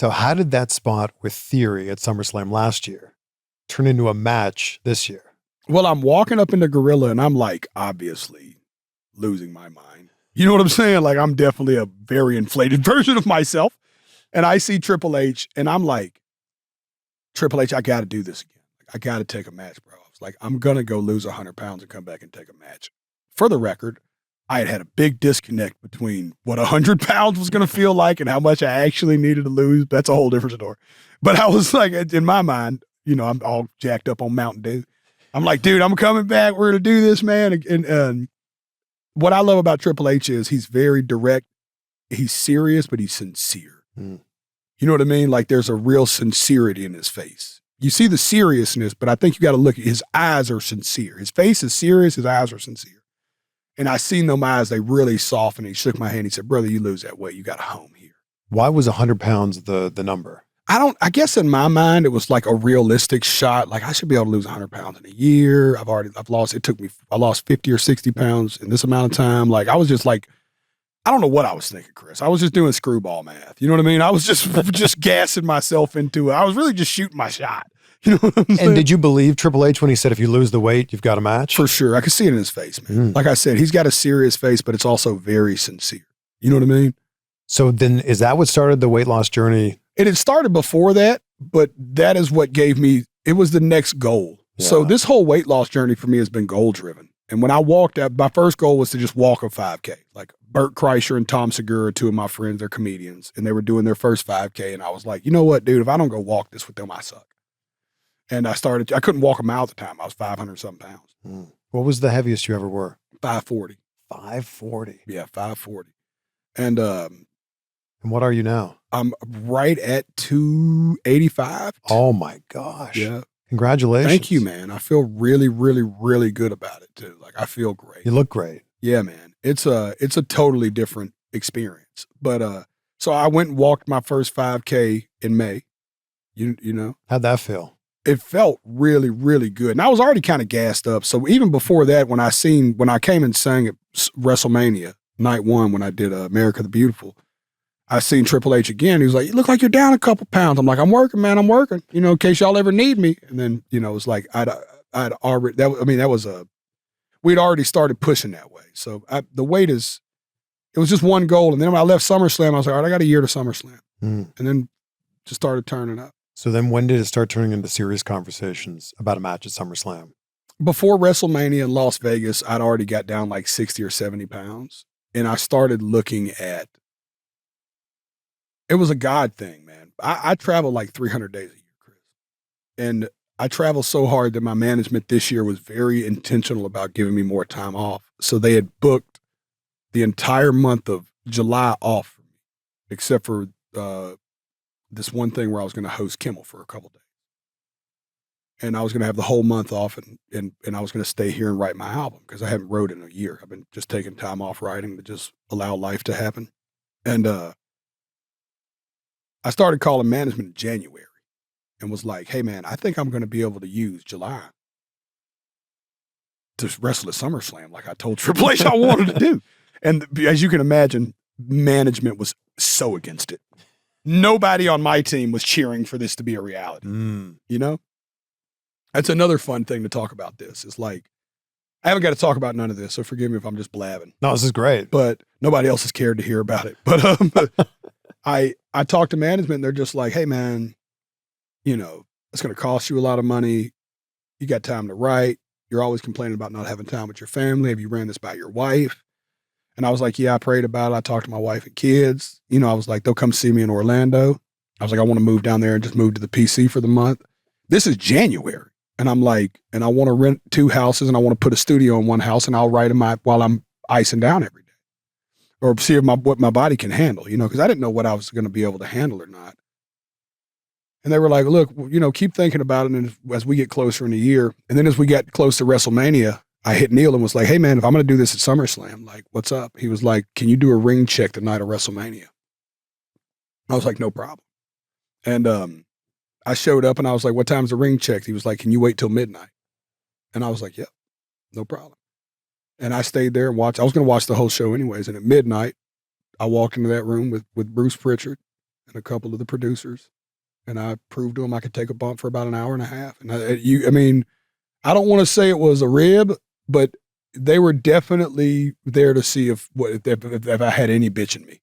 So how did that spot with Theory at SummerSlam last year turn into a match this year? Well, I'm walking up into Gorilla and I'm like, obviously losing my mind. You know what I'm saying? Like, I'm definitely a very inflated version of myself. And I see Triple H and I'm like, Triple H, I got to do this again. I got to take a match, bro. I was like, I'm going to go lose 100 pounds and come back and take a match. For the record, I had a big disconnect between what 100 pounds was going to feel like and how much I actually needed to lose. That's a whole different story. But I was like, in my mind, you know, I'm all jacked up on Mountain Dew. I'm like, dude, I'm coming back. We're going to do this, man. And what I love about Triple H is he's very direct. He's serious, but he's sincere. Mm. You know what I mean? Like, there's a real sincerity in his face. You see the seriousness, but I think you got to look at his eyes are sincere. His face is serious. His eyes are sincere. And I seen them eyes, they really softened. He shook my hand. He said, brother, you lose that weight. You got a home here. Why was 100 pounds the number? I guess in my mind, it was like a realistic shot. Like, I should be able to lose 100 pounds in a year. I lost 50 or 60 pounds in this amount of time. Like, I was just like, I don't know what I was thinking, Chris. I was just doing screwball math. You know what I mean? I was just gassing myself into it. I was really just shooting my shot. You know what I'm saying? And did you believe Triple H when he said, if you lose the weight, you've got a match? For sure. I could see it in his face, man. Mm. Like I said, he's got a serious face, but it's also very sincere. You know what I mean? So then is that what started the weight loss journey? It had started before that, but that is what gave me, it was the next goal. Yeah. So this whole weight loss journey for me has been goal driven. And when I walked out, my first goal was to just walk a 5K. Like Bert Kreischer and Tom Segura, two of my friends, they're comedians, and they were doing their first 5K. And I was like, you know what, dude, if I don't go walk this with them, I suck. And I couldn't walk a mile at the time. I was 500 something pounds. Mm. What was the heaviest you ever were? 540. 540. Yeah, 540. And what are you now? I'm right at 285. Oh my gosh. Yeah. Congratulations. Thank you, man. I feel really, really, really good about it too. Like, I feel great. You look great. Yeah, man. It's a totally different experience. But so I went and walked my first 5K in May. You know. How'd that feel? It felt really, really good. And I was already kind of gassed up. So even before that, when I came and sang at WrestleMania night one, when I did America the Beautiful, I seen Triple H again. He was like, you look like you're down a couple pounds. I'm like, I'm working, man. I'm working, you know, in case y'all ever need me. And then, you know, it was like, we'd already started pushing that way. So the weight it was just one goal. And then when I left SummerSlam, I was like, all right, I got a year to SummerSlam. Mm. And then just started turning up. So then when did it start turning into serious conversations about a match at SummerSlam? Before WrestleMania in Las Vegas, I'd already got down like 60 or 70 pounds. And I started looking at, it was a God thing, man. I travel like 300 days a year, Chris. And I travel so hard that my management this year was very intentional about giving me more time off. So they had booked the entire month of July off for me, except for this one thing where I was going to host Kimmel for a couple days. And I was going to have the whole month off and I was going to stay here and write my album because I haven't wrote in a year. I've been just taking time off writing to just allow life to happen. And I started calling management in January and was like, hey, man, I think I'm going to be able to use July to wrestle at SummerSlam like I told Triple H I wanted to do. And as you can imagine, management was so against it. Nobody on my team was cheering for this to be a reality. You know? That's another fun thing to talk about this. It's like, I haven't got to talk about none of this, so forgive me if I'm just blabbing. No, this is great. But nobody else has cared to hear about it. But I talked to management, and they're just like, hey, man, you know, it's going to cost you a lot of money. You got time to write. You're always complaining about not having time with your family. Have you ran this by your wife? And I was like, yeah, I prayed about it. I talked to my wife and kids. You know, I was like, they'll come see me in Orlando. I was like, I want to move down there and just move to the PC for the month. This is January. And I'm like, and I want to rent 2 houses and I want to put a studio in one house and I'll write them while I'm icing down every day. Or see if what my body can handle, you know, because I didn't know what I was going to be able to handle or not. And they were like, look, you know, keep thinking about it. And as we get closer in the year, and then as we got close to WrestleMania, I hit Neil and was like, hey, man, if I'm going to do this at SummerSlam, like, what's up? He was like, can you do a ring check the night of WrestleMania? I was like, no problem. And I showed up and I was like, what time's the ring check? He was like, can you wait till midnight? And I was like, yep, no problem. And I stayed there and watched. I was going to watch the whole show anyways. And at midnight, I walked into that room with Bruce Pritchard and a couple of the producers, and I proved to them I could take a bump for about an hour and a half. And I mean, I don't want to say it was a rib, but they were definitely there to see if I had any bitch in me.